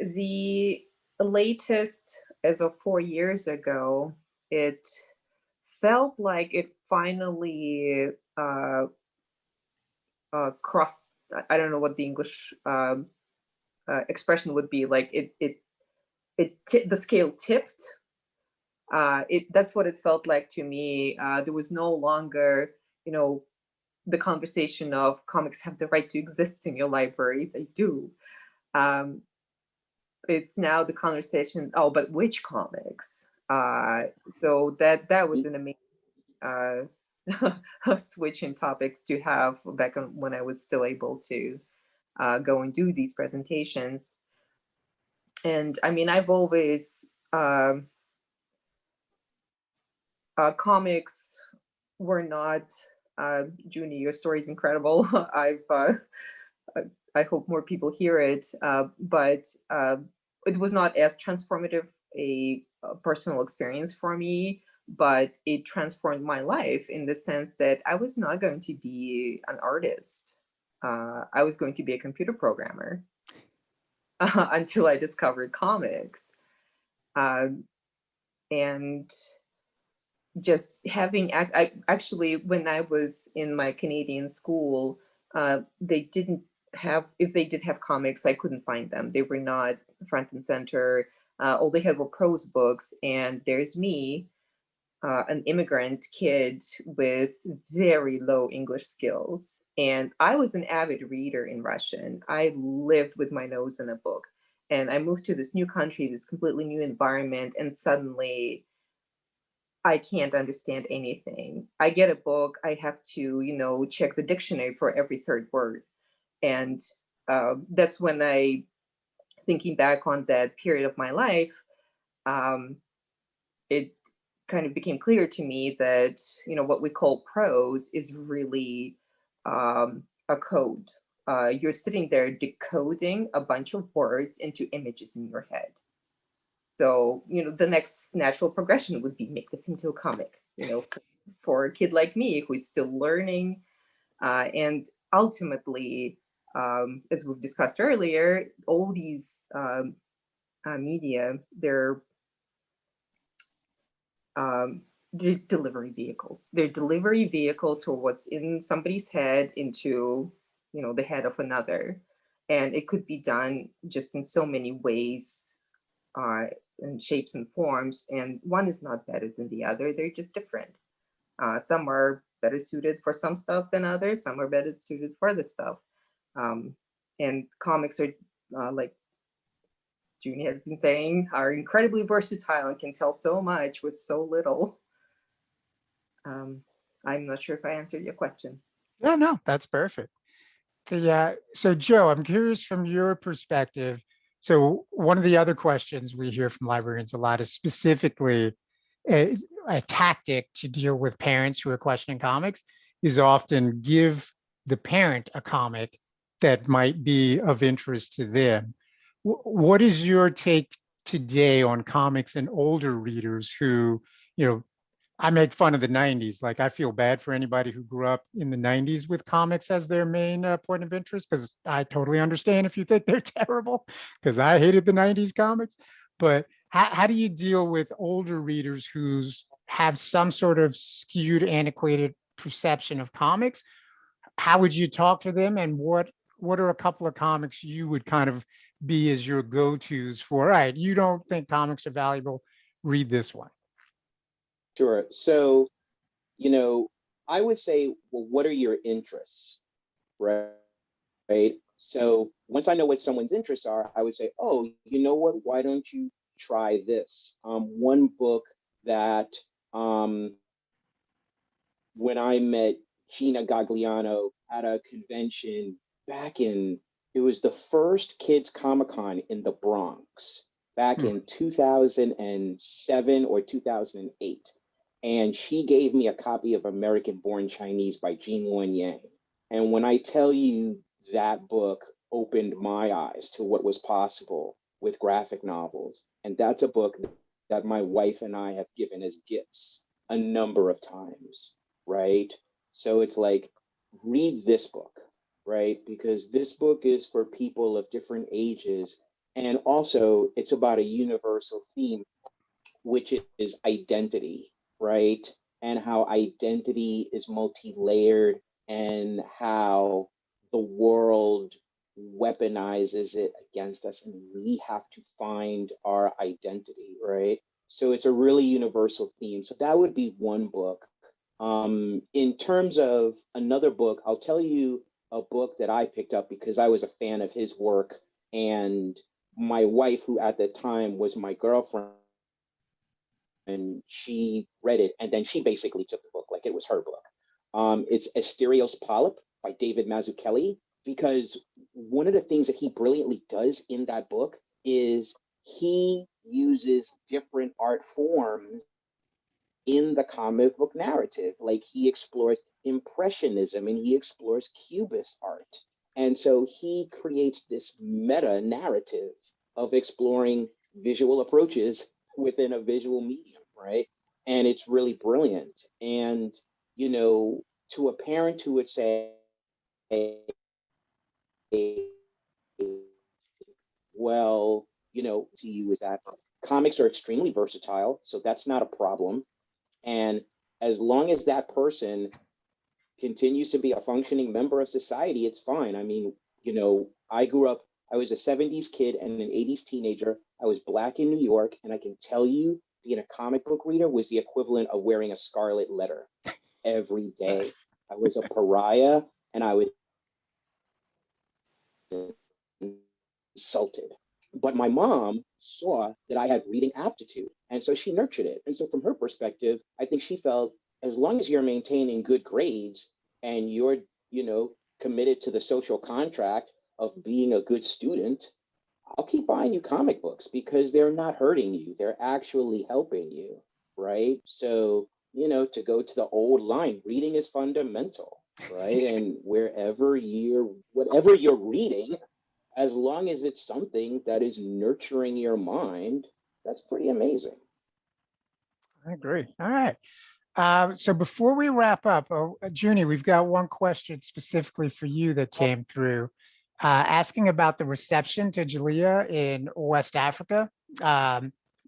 The latest, as of 4 years ago, it felt like it finally crossed. I don't know what the English expression would be. Like the scale tipped. That's what it felt like to me. There was no longer, the conversation of comics have the right to exist in your library. They do. It's now the conversation, oh, but which comics? So that was an amazing switch in topics to have back when I was still able to go and do these presentations. And I mean, I've always, comics were not, Juni, your story is incredible. I hope more people hear it, but it was not as transformative a personal experience for me, but it transformed my life in the sense that I was not going to be an artist. I was going to be a computer programmer until I discovered comics. And just having, actually, when I was in my Canadian school, they didn't have, if they did have comics, I couldn't find them. They were not front and center. All they had were prose books. And there's me, an immigrant kid with very low English skills. And I was an avid reader in Russian. I lived with my nose in a book. And I moved to this new country, this completely new environment, and suddenly I can't understand anything. I get a book, I have to, check the dictionary for every third word. And that's when thinking back on that period of my life, it kind of became clear to me that, what we call prose is really a code. You're sitting there decoding a bunch of words into images in your head. So, the next natural progression would be make this into a comic, for a kid like me who's still learning. And ultimately, as we've discussed earlier, all these media, they're delivery vehicles. They're delivery vehicles for what's in somebody's head into, the head of another. And it could be done just in so many ways, and shapes and forms, and one is not better than the other. They're just different. Some are better suited for some stuff than others. Some are better suited for other stuff. And comics are, like Juni has been saying, are incredibly versatile and can tell so much with so little. I'm not sure if I answered your question. Yeah, no, that's perfect. So Joe, I'm curious from your perspective. So one of the other questions we hear from librarians a lot is specifically a tactic to deal with parents who are questioning comics is often give the parent a comic that might be of interest to them. What is your take today on comics and older readers who, I make fun of the 90s. Like, I feel bad for anybody who grew up in the 90s with comics as their main point of interest, because I totally understand if you think they're terrible, because I hated the 90s comics. But how do you deal with older readers who have some sort of skewed, antiquated perception of comics? How would you talk to them? And what are a couple of comics you would kind of be as your go-tos for, all right, you don't think comics are valuable, read this one? Sure. So, I would say, well, what are your interests? Right. So once I know what someone's interests are, I would say, oh, you know what? Why don't you try this? One book that when I met Gina Gagliano at a convention it was the first kids Comic-Con in the Bronx back in 2007 or 2008. And she gave me a copy of American Born Chinese by Jean Luen Yang. And when I tell you that book opened my eyes to what was possible with graphic novels, and that's a book that my wife and I have given as gifts a number of times, right? So it's like, read this book, right? Because this book is for people of different ages. And also, it's about a universal theme, which is identity, right? And how identity is multi-layered, and how the world weaponizes it against us, and we have to find our identity, right? So it's a really universal theme. So that would be one book. In terms of another book, I'll tell you a book that I picked up because I was a fan of his work, and my wife, who at the time was my girlfriend, and she read it, and then she basically took the book like it was her book. It's Asterios Polyp by David Mazzucchelli, because one of the things that he brilliantly does in that book is he uses different art forms in the comic book narrative. Like, he explores Impressionism and he explores Cubist art. And so he creates this meta narrative of exploring visual approaches within a visual medium, right? And it's really brilliant. And, you know, to a parent who would say, well, you know, to you is that comics are extremely versatile, so that's not a problem. And as long as that person continues to be a functioning member of society, it's fine. I mean, you know, I grew up, I was a 70s kid and an 80s teenager. I was Black in New York, and I can tell you, being a comic book reader was the equivalent of wearing a scarlet letter every day. Yes. I was a pariah, and I was insulted. But my mom saw that I had reading aptitude, and so she nurtured it. And so from her perspective, I think she felt, as long as you're maintaining good grades and you're, you know, committed to the social contract of being a good student, I'll keep buying you comic books because they're not hurting you. They're actually helping you, right? So, you know, to go to the old line, reading is fundamental, right? And whatever you're reading, as long as it's something that is nurturing your mind, that's pretty amazing. I agree. All right. So before we wrap up, Juni, we've got one question specifically for you that came through, asking about the reception to Djeliya in West Africa.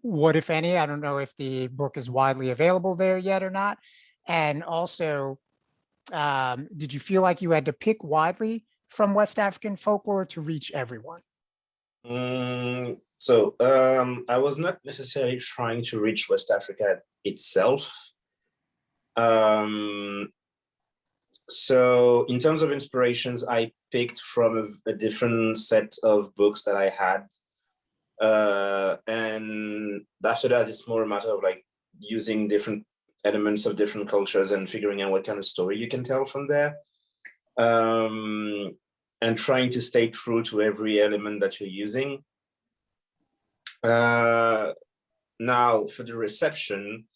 What, if any, I don't know if the book is widely available there yet or not. And also, did you feel like you had to pick widely from West African folklore to reach everyone? I was not necessarily trying to reach West Africa itself. So in terms of inspirations, I picked from a different set of books that I had. And after that, it's more a matter of like using different elements of different cultures and figuring out what kind of story you can tell from there. And trying to stay true to every element that you're using. Now, for the reception,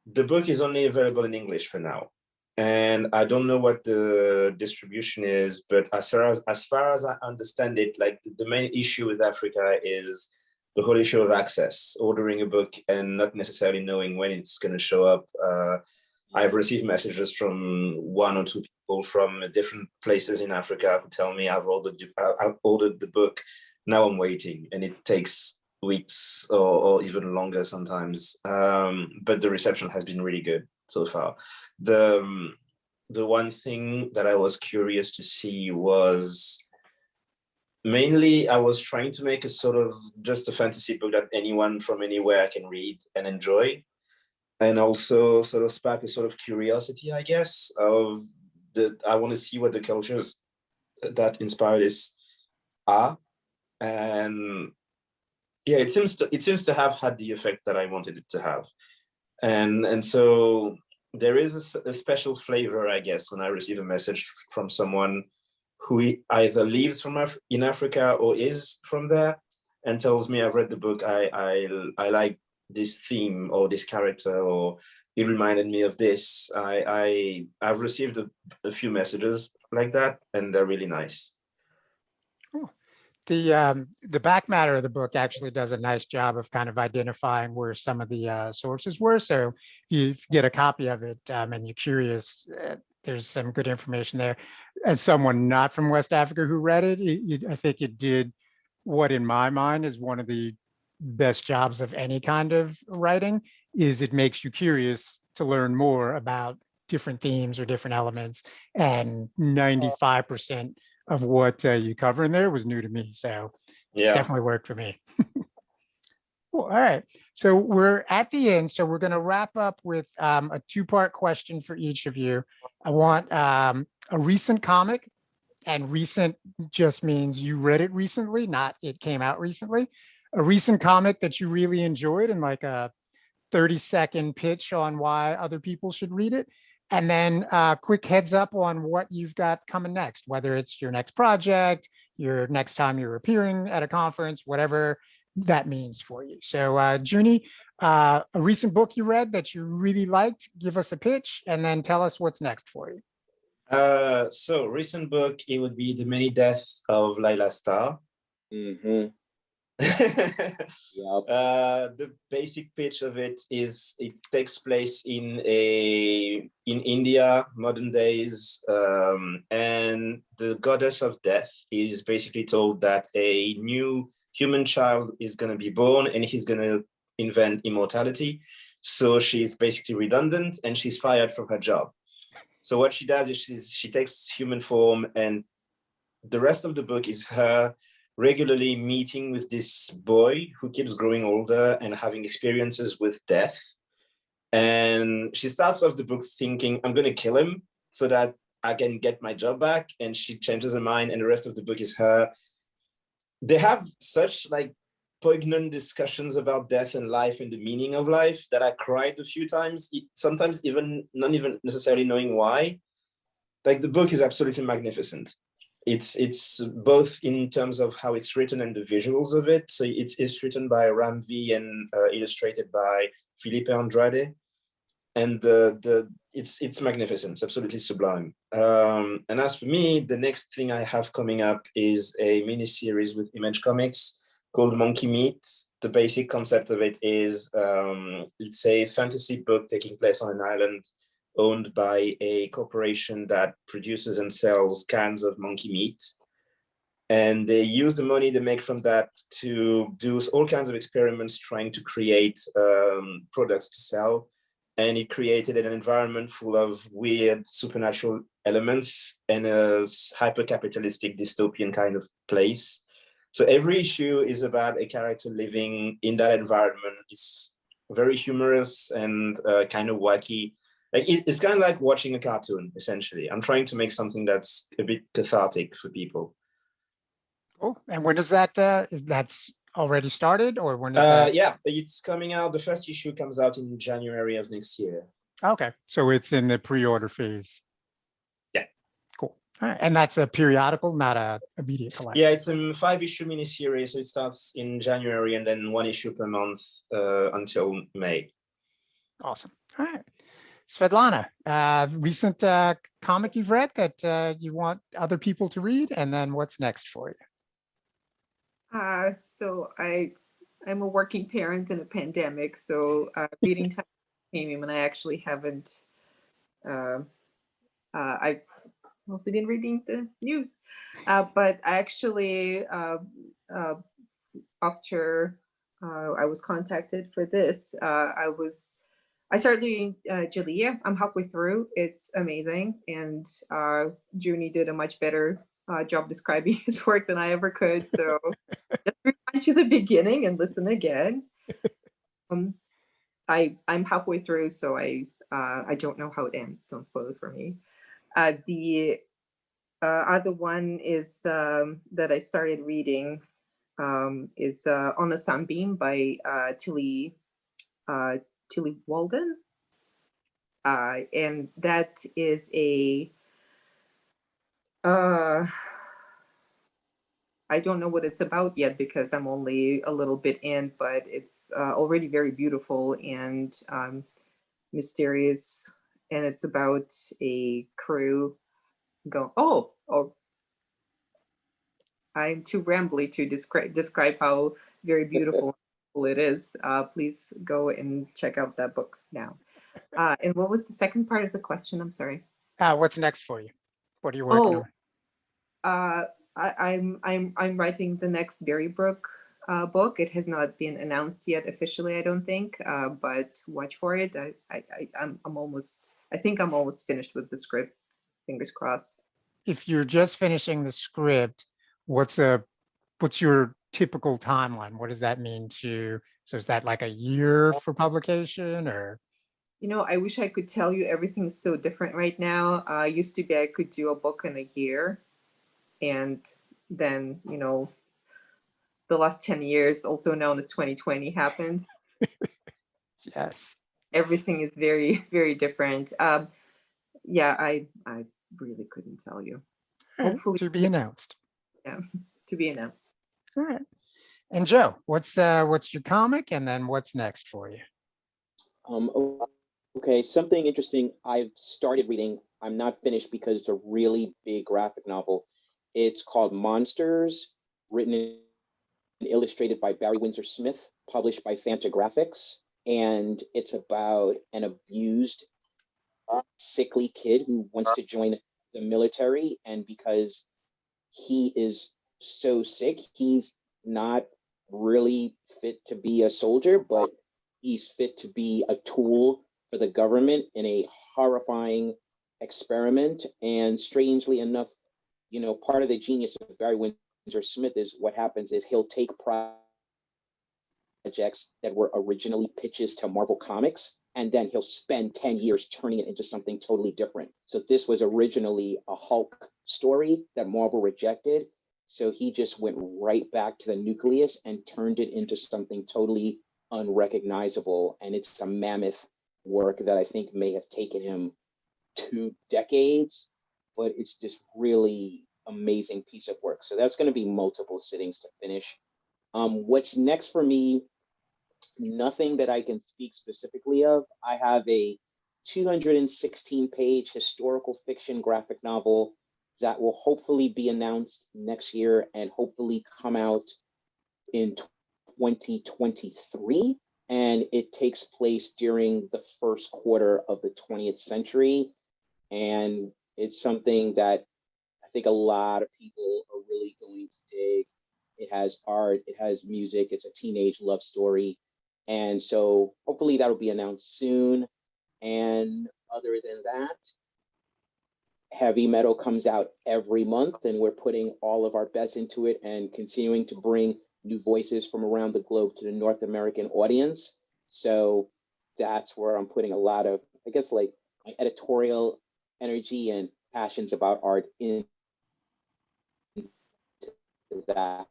the book is only available in English for now. And I don't know what the distribution is, but as far as I understand it, like the main issue with Africa is the whole issue of access, ordering a book and not necessarily knowing when it's going to show up. I've received messages from one or two people from different places in Africa who tell me I've ordered the book, now I'm waiting, and it takes weeks or even longer sometimes. But the reception has been really good so far. The one thing that I was curious to see was mainly I was trying to make a sort of just a fantasy book that anyone from anywhere can read and enjoy. And also sort of spark a sort of curiosity, I guess, of I want to see what the cultures that inspire this are. And yeah, it seems to have had the effect that I wanted it to have. And so there is a special flavor, I guess, when I receive a message from someone who either lives in Africa or is from there and tells me I've read the book, I like this theme or this character, or it reminded me of this. I've received a few messages like that, and they're really nice. Cool. The back matter of the book actually does a nice job of kind of identifying where some of the sources were. So if you get a copy of it and you're curious, there's some good information there. As someone not from West Africa who read it, I think it did what in my mind is one of the best jobs of any kind of writing, is it makes you curious to learn more about different themes or different elements. And 95% of what you cover in there was new to me. So Yeah. definitely worked for me. Cool. All right. So we're at the end. So we're going to wrap up with a two-part question for each of you. I want a recent comic, and recent just means you read it recently, not it came out recently. A recent comic that you really enjoyed and like a 30-second pitch on why other people should read it. And then quick heads up on what you've got coming next, whether it's your next project, your next time you're appearing at a conference, whatever that means for you. So Juni, a recent book you read that you really liked, give us a pitch and then tell us what's next for you. So recent book, it would be The Many Deaths of Lila Starr. Mm-hmm. Yep. The basic pitch of it is it takes place in India, modern days, and the goddess of death is basically told that a new human child is going to be born and he's going to invent immortality. So she's basically redundant and she's fired from her job. So what she does is she takes human form, and the rest of the book is her regularly meeting with this boy who keeps growing older and having experiences with death. And she starts off the book thinking, I'm going to kill him so that I can get my job back. And she changes her mind. And the rest of the book is her. They have such like poignant discussions about death and life and the meaning of life that I cried a few times, sometimes even not even necessarily knowing why. Like the book is absolutely magnificent. It's both in terms of how it's written and the visuals of it. So it's written by Ram V and illustrated by Felipe Andrade. And it's magnificent. It's absolutely sublime. And as for me, the next thing I have coming up is a mini series with Image Comics called Monkey Meat. The basic concept of it is it's a fantasy book taking place on an island owned by a corporation that produces and sells cans of monkey meat. And they use the money they make from that to do all kinds of experiments trying to create products to sell. And it created an environment full of weird supernatural elements and a hyper-capitalistic dystopian kind of place. So every issue is about a character living in that environment. It's very humorous and kind of wacky. Like it's kind of like watching a cartoon, essentially. I'm trying to make something that's a bit cathartic for people. Oh, and when does that, is that's already started or when is that? Yeah, it's coming out. The first issue comes out in January of next year. Okay, so it's in the pre-order phase. Yeah. Cool. All right. And that's a periodical, not a immediate collection. Yeah, it's a 5-issue miniseries. So it starts in January and then 1 issue per month until May. Awesome. All right. Svetlana, recent comic you've read that you want other people to read, and then what's next for you? So I'm a working parent in a pandemic, so reading time premium, and I actually haven't. I've mostly been reading the news, but I actually after I was contacted for this, I started reading Djeliya. I'm halfway through. It's amazing, and Juni did a much better job describing his work than I ever could. So just rewind to the beginning and listen again. I'm halfway through, so I don't know how it ends. Don't spoil it for me. The other one is that I started reading is On a Sunbeam by Tilly Walden. And that is a I don't know what it's about yet because I'm only a little bit in, but it's already very beautiful and mysterious, and it's about a crew go. Oh, I'm too rambly to describe how very beautiful it is. Please go and check out that book now. And what was the second part of the question? I'm sorry. What's next for you? What are you working on? I'm writing the next Berry Brook book. It has not been announced yet officially, I don't think, but watch for it. I think I'm almost finished with the script. Fingers crossed. If you're just finishing the script, what's your typical timeline? What does that mean so is that like a year for publication or? You know, I wish I could tell you everything's so different right now. Used to be I could do a book in a year, and then, you know, the last 10 years, also known as 2020, happened. Yes. Everything is very, very different. Yeah, I really couldn't tell you. All right, Hopefully to be announced. Yeah, to be announced. All right. And Joe, what's your comic, and then what's next for you? Okay, something interesting I've started reading. I'm not finished because it's a really big graphic novel. It's called Monsters, written and illustrated by Barry Windsor Smith, published by Fantagraphics. And it's about an abused, sickly kid who wants to join the military. And because he is so sick, he's not really fit to be a soldier, but he's fit to be a tool for the government in a horrifying experiment. And strangely enough, you know, part of the genius of Barry Windsor Smith is what happens is he'll take projects that were originally pitches to Marvel Comics, and then he'll spend 10 years turning it into something totally different. So this was originally a Hulk story that Marvel rejected. So he just went right back to the nucleus and turned it into something totally unrecognizable. And it's a mammoth work that I think may have taken him 2 decades, but it's just really amazing piece of work. So that's going to be multiple sittings to finish. What's next for me? Nothing that I can speak specifically of. I have a 216-page historical fiction graphic novel that will hopefully be announced next year and hopefully come out in 2023. And it takes place during the first quarter of the 20th century. And it's something that I think a lot of people are really going to dig. It has art, it has music, it's a teenage love story. And so hopefully that'll be announced soon. And other than that, heavy metal comes out every month, and we're putting all of our best into it and continuing to bring new voices from around the globe to the North American audience. So that's where I'm putting a lot of, I guess, like my editorial energy and passions about art in that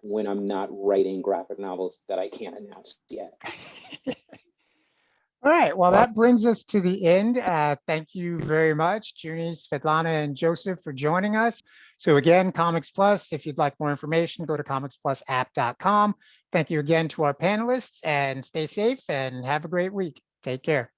when I'm not writing graphic novels that I can't announce yet. All right, well, that brings us to the end. Thank you very much, Juni, Svetlana, and Joseph for joining us. So again, Comics Plus, if you'd like more information, go to comicsplusapp.com. Thank you again to our panelists, and stay safe and have a great week. Take care.